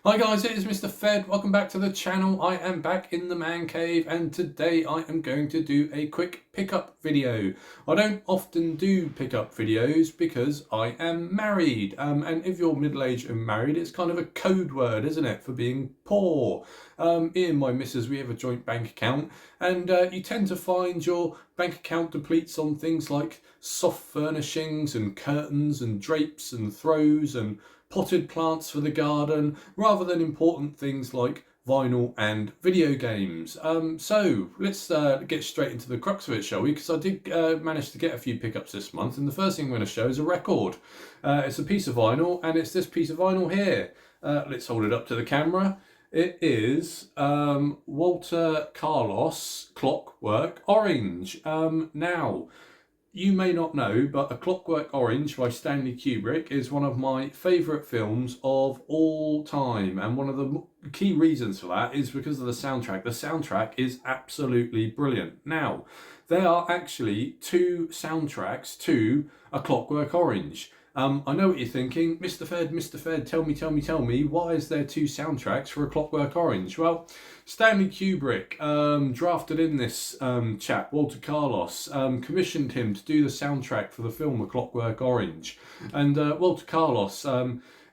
Hi guys, it is Mr. Fed. Welcome back to the channel. I am back in the man cave and today I am going to do a quick pickup video. I don't often do pickup videos because I am married. And if you're middle-aged and married, it's kind of a code word, isn't it, for being poor. Me and my missus, we have a joint bank account and you tend to find your bank account depletes on things like soft furnishings and curtains and drapes and throws and potted plants for the garden, rather than important things like vinyl and video games. So let's get straight into the crux of it, shall we? Because I did manage to get a few pickups this month, and the first thing I'm going to show is a record. It's a piece of vinyl, and it's this piece of vinyl here. Let's hold it up to the camera. It is Walter Carlos Clockwork Orange. Now, you may not know, but A Clockwork Orange by Stanley Kubrick is one of my favourite films of all time. And one of the key reasons for that is because of the soundtrack. The soundtrack is absolutely brilliant. Now, there are actually two soundtracks to A Clockwork Orange. I know what you're thinking, Mr. Fed, tell me, why is there two soundtracks for A Clockwork Orange? Well, Stanley Kubrick drafted in this chap, Walter Carlos, commissioned him to do the soundtrack for the film A Clockwork Orange. And Walter Carlos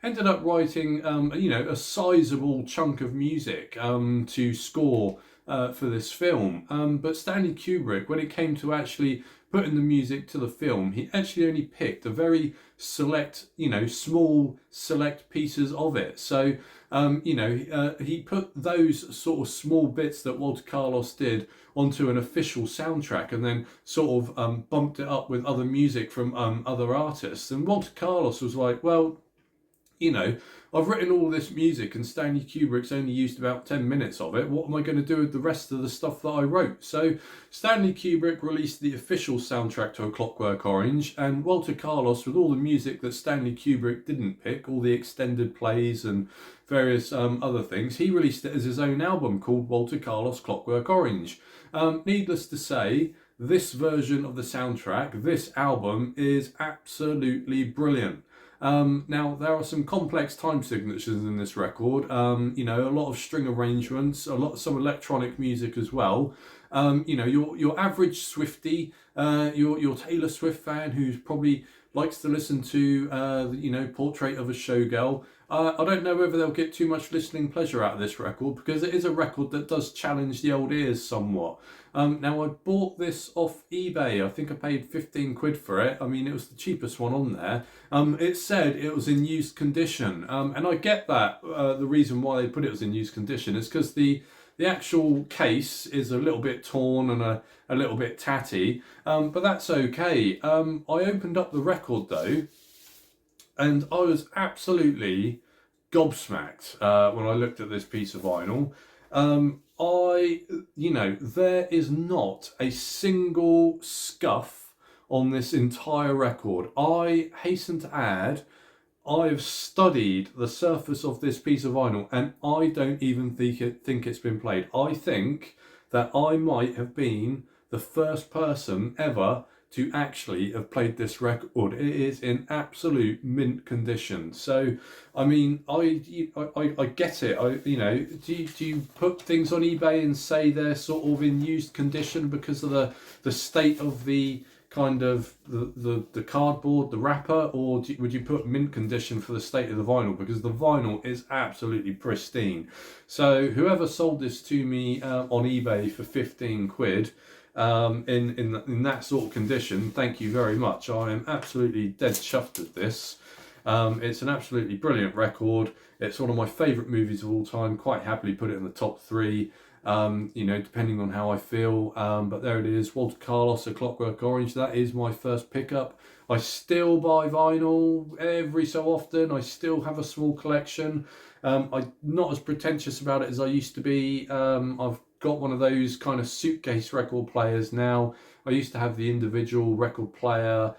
ended up writing, a sizable chunk of music to score for this film. But Stanley Kubrick, when it came to actually putting the music to the film, he actually only picked a very select, small select pieces of it. So, he put those sort of small bits that Walter Carlos did onto an official soundtrack and then sort of bumped it up with other music from other artists. And Walter Carlos was like, well, I've written all this music and Stanley Kubrick's only used about 10 minutes of it. What am I going to do with the rest of the stuff that I wrote? So Stanley Kubrick released the official soundtrack to A Clockwork Orange, and Walter Carlos, with all the music that Stanley Kubrick didn't pick, all the extended plays and various other things, he released it as his own album called Walter Carlos Clockwork Orange. Needless to say, this version of the soundtrack, this album, is absolutely brilliant. Now, there are some complex time signatures in this record, a lot of string arrangements, some electronic music as well. Your average Swiftie, your Taylor Swift fan who's probably likes to listen to, Portrait of a Showgirl. I don't know whether they'll get too much listening pleasure out of this record because it is a record that does challenge the old ears somewhat. Now, I bought this off eBay. I think I paid 15 quid for it. I mean, it was the cheapest one on there. It said it was in used condition. And I get that. The reason why they put it as in used condition is because the actual case is a little bit torn and a little bit tatty, but that's okay. I opened up the record though, and I was absolutely gobsmacked when I looked at this piece of vinyl. There is not a single scuff on this entire record. I hasten to add, I've studied the surface of this piece of vinyl and I don't even think it's been played. I think that I might have been the first person ever to actually have played this record. It is in absolute mint condition. So, I mean, I get it. Do you put things on eBay and say they're sort of in used condition because of the state of the kind of the cardboard, the wrapper, or would you put mint condition for the state of the vinyl, because the vinyl is absolutely pristine? So whoever sold this to me on eBay for 15 quid in that sort of condition, thank you very much. I am absolutely dead chuffed at this. It's an absolutely brilliant record. It's one of my favourite movies of all time. Quite happily put it in the top 3. Depending on how I feel. But there it is, Walter Carlos, A Clockwork Orange. That is my first pickup. I still buy vinyl every so often. I still have a small collection. I'm not as pretentious about it as I used to be. I've got one of those kind of suitcase record players now. I used to have the individual record player,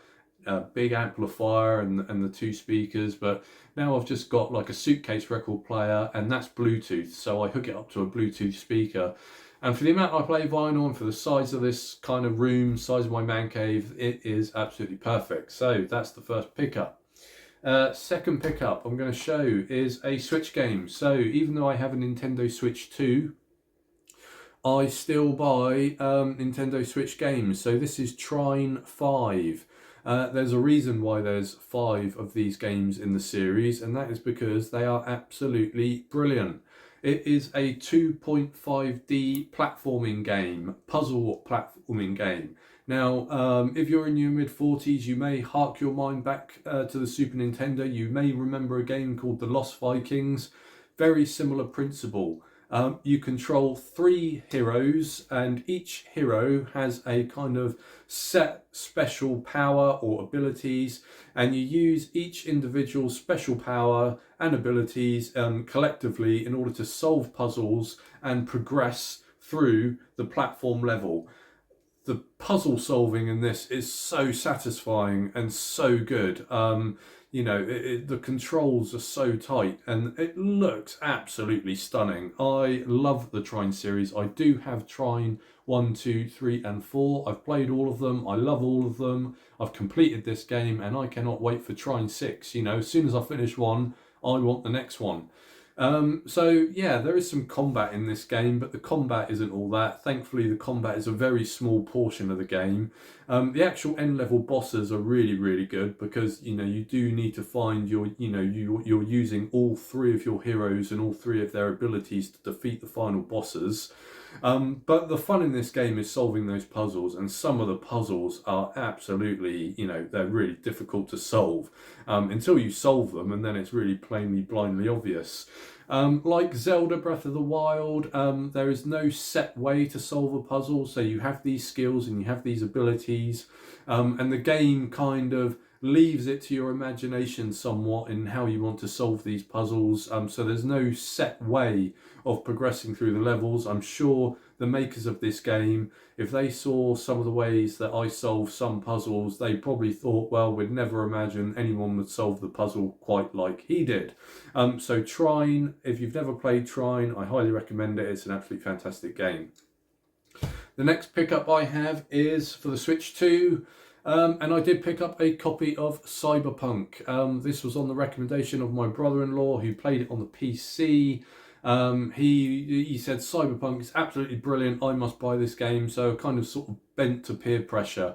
big amplifier and the 2 speakers, but now I've just got like a suitcase record player, and that's Bluetooth, so I hook it up to a Bluetooth speaker. And for the amount I play vinyl and for the size of this kind of room, size of my man cave, it is absolutely perfect. So that's the first pickup. Second pickup I'm going to show is a Switch game. So even though I have a Nintendo Switch 2, I still buy Nintendo Switch games. So this is Trine 5. There's a reason why there's 5 of these games in the series, and that is because they are absolutely brilliant. It is a 2.5D platforming game, puzzle platforming game. Now, if you're in your mid-40s, you may hark your mind back to the Super Nintendo. You may remember a game called The Lost Vikings. Very similar principle. You control 3 heroes, and each hero has a kind of set special power or abilities, and you use each individual special power and abilities collectively in order to solve puzzles and progress through the platform level. The puzzle solving in this is so satisfying and so good. You know, the controls are so tight and it looks absolutely stunning. I love the Trine series. I do have Trine 1, 2, 3 and 4. I've played all of them. I love all of them. I've completed this game and I cannot wait for Trine 6. You know, as soon as I finish one, I want the next one. So yeah, there is some combat in this game, but the combat isn't all that. Thankfully, the combat is a very small portion of the game. The actual end level bosses are really, really good because, you know, you do need to find you're using all 3 of your heroes and all 3 of their abilities to defeat the final bosses. But the fun in this game is solving those puzzles, and some of the puzzles are absolutely, you know, they're really difficult to solve until you solve them, and then it's really plainly, blindly obvious. Like Zelda Breath of the Wild, there is no set way to solve a puzzle, so you have these skills and you have these abilities, and the game kind of leaves it to your imagination somewhat in how you want to solve these puzzles. So there's no set way of progressing through the levels. I'm sure the makers of this game, if they saw some of the ways that I solve some puzzles, they probably thought, well, we'd never imagine anyone would solve the puzzle quite like he did. So Trine, if you've never played Trine, I highly recommend it. It's an absolutely fantastic game. The next pickup I have is for the Switch 2. And I did pick up a copy of Cyberpunk. This was on the recommendation of my brother-in-law who played it on the PC. He said Cyberpunk is absolutely brilliant, I must buy this game, so I kind of sort of bent to peer pressure.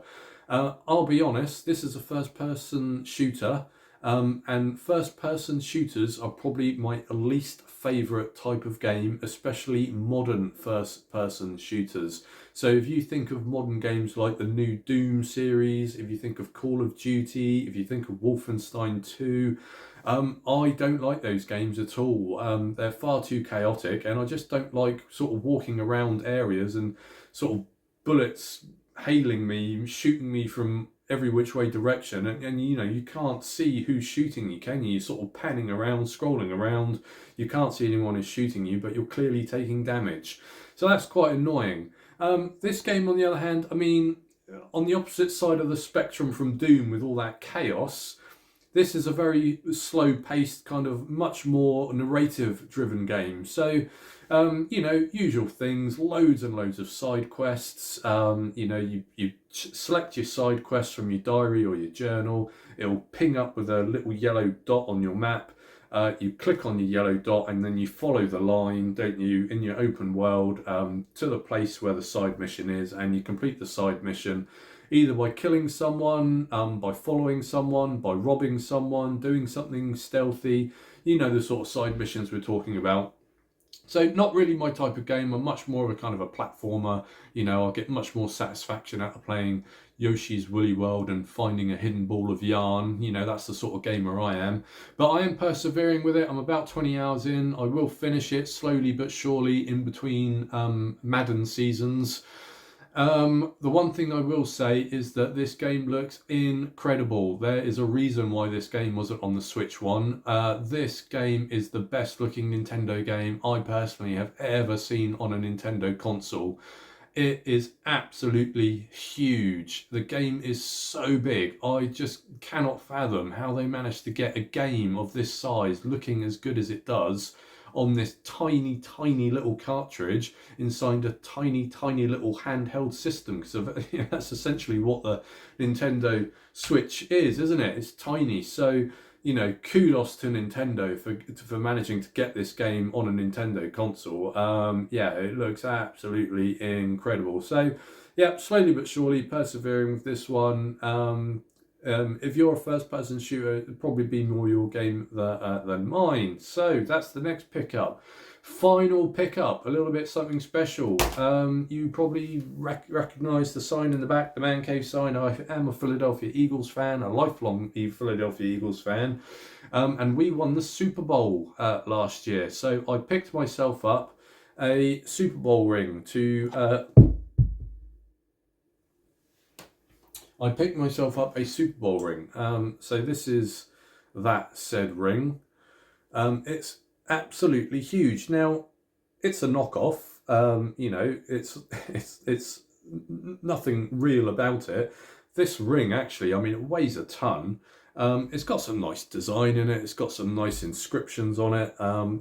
I'll be honest, this is a first-person shooter, and first-person shooters are probably my least favourite type of game, especially modern first-person shooters. So if you think of modern games like the new Doom series, if you think of Call of Duty, if you think of Wolfenstein 2, I don't like those games at all. They're far too chaotic, and I just don't like sort of walking around areas and sort of bullets hailing me, shooting me from every which way direction, and you know, you can't see who's shooting you, can you? You're sort of panning around, scrolling around, you can't see anyone who's shooting you, but you're clearly taking damage. So that's quite annoying. This game, on the other hand, I mean, on the opposite side of the spectrum from Doom with all that chaos, this is a very slow-paced, kind of much more narrative-driven game. So, you know, usual things, loads and loads of side quests. You know, you select your side quests from your diary or your journal. It'll ping up with a little yellow dot on your map. You click on your yellow dot and then you follow the line, don't you, in your open world to the place where the side mission is, and you complete the side mission either by killing someone, by following someone, by robbing someone, doing something stealthy. You know, the sort of side missions we're talking about. So not really my type of game. I'm much more of a kind of a platformer. You know, I'll get much more satisfaction out of playing Yoshi's Woolly World and finding a hidden ball of yarn. You know, that's the sort of gamer I am. But I am persevering with it. I'm about 20 hours in. I will finish it slowly but surely in between Madden seasons. The one thing I will say is that this game looks incredible. There is a reason why this game wasn't on the Switch one. This game is the best looking Nintendo game I personally have ever seen on a Nintendo console. It is absolutely huge. The game is so big. I just cannot fathom how they managed to get a game of this size looking as good as it does on this tiny, tiny little cartridge inside a tiny, tiny little handheld system. Because that's essentially what the Nintendo Switch is, isn't it? It's tiny. So you know, kudos to Nintendo for managing to get this game on a Nintendo console. Yeah, it looks absolutely incredible. So, yeah, slowly but surely persevering with this one. If you're a first-person shooter, it'd probably be more your game than mine. So that's the next pickup. Final pickup, a little bit something special. You probably recognise the sign in the back, the Man Cave sign. I am a Philadelphia Eagles fan, a lifelong Philadelphia Eagles fan. And we won the Super Bowl last year. So I picked myself up a Super Bowl ring to... I picked myself up a Super Bowl ring. So this is that said ring. It's absolutely huge. Now, it's a knockoff. You know, it's nothing real about it. This ring, actually, I mean, it weighs a ton. It's got some nice design in it. It's got some nice inscriptions on it.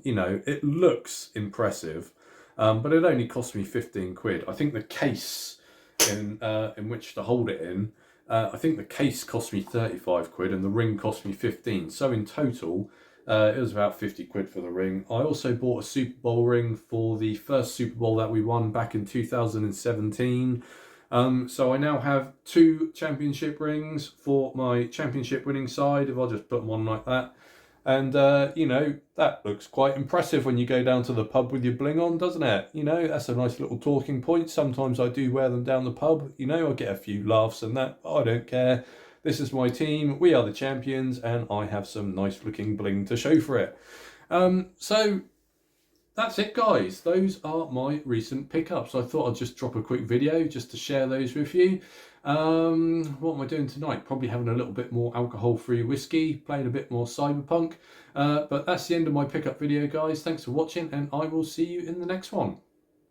You know, it looks impressive, but it only cost me 15 quid. I think the case in which to hold it in, I think the case cost me 35 quid and the ring cost me 15. So in total, it was about 50 quid for the ring. I also bought a Super Bowl ring for the first Super Bowl that we won back in 2017. So I now have 2 championship rings for my championship winning side, if I just put them on like that. And, you know, that looks quite impressive when you go down to the pub with your bling on, doesn't it? You know, that's a nice little talking point. Sometimes I do wear them down the pub. You know, I get a few laughs and that. I don't care. This is my team, we are the champions, and I have some nice looking bling to show for it. So that's it, guys. Those are my recent pickups. I thought I'd just drop a quick video just to share those with you. What am I doing tonight? Probably having a little bit more alcohol-free whiskey, playing a bit more Cyberpunk. But that's the end of my pickup video, guys. Thanks for watching, and I will see you in the next one.